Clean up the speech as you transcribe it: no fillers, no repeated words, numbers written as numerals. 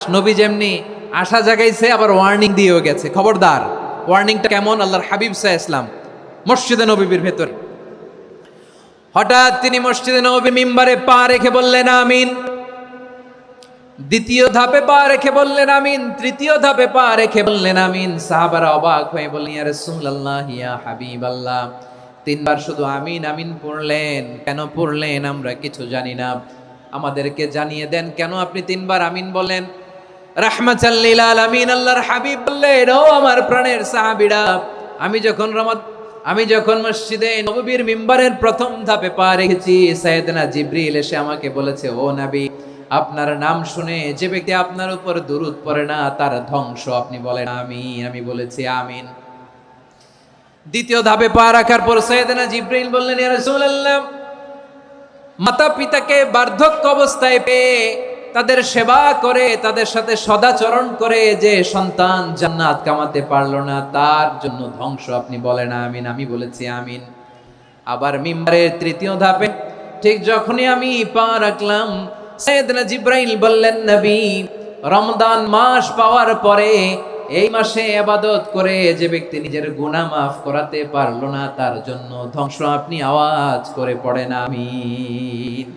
নবী যেমনি আশা জাগাইছে আবার ওয়ার্নিং দিয়েও গেছে, খবরদার। ওয়ার্নিংটা কেমন? আল্লাহর হাবিব সাল্লাল্লাহু আলাইহি ওয়াসাল্লাম মসজিদে নববীর ভেতর হঠাৎ তিনি মসজিদে নববীর মিম্বারে পা রেখে বললেন আমিন। দ্বিতীয় ধাপে পা রেখে বললেন আমিন, তৃতীয় ধাপে পা রেখে বললেন আমিন। সাহাবারা অবাক হয়ে বললেন, ইয়া রাসূলুল্লাহ, ইয়া হাবিবাল্লাহ, তিনবার শুধু আমিন আমিন পড়লেন, কেন পড়লেন আমরা কিছু জানি না, আমাদেরকে জানিয়ে দেন কেন আপনি তিনবার আমিন বলেন। রাহমাতাল লিল আলামিন আল্লাহর হাবিব বললেন, ও আমার প্রাণের সাহাবীরা, আমি যখন মসজিদে নববীর মিম্বারের প্রথম ধাপে পা রেখেছি, সাইয়েদনা জিবরিল এসে আমাকে বলেছে, ও নবী, আপনার নাম শুনে যে ব্যক্তি আপনার উপর দুরূদ পড়ে না তার ধ্বংস, আপনি বলেন আমিন। আমি বলেছি আমিন। দ্বিতীয় ধাপে পা রাখার পর সাইয়েদনা জিবরিল বললেন, ইয়া রাসূলুল্লাহ, মাতা পিতাকে বার্ধক্য অবস্থায় পেয়ে তাদের সেবা করে, তাদের সাথে সদাচরণ করে যে সন্তান জান্নাত কামাতে পারলো না, তার জন্য ধ্বংস, আপনি বলেন আমিন। আমি বলেছি আমিন। আবার মিম্বারের তৃতীয় ধাপে ঠিক যখনই আমি পা রাখলাম, সাইয়েদনা জিবরাইল বললেন, নবী, রমজান মাস পাওয়ার পরে এই মাসে ইবাদত করে যে ব্যক্তি নিজের গুনাহ মাফ করাতে পারলো না, তার জন্য ধ্বংস, আপনি আওয়াজ করে পড়েন আমিন।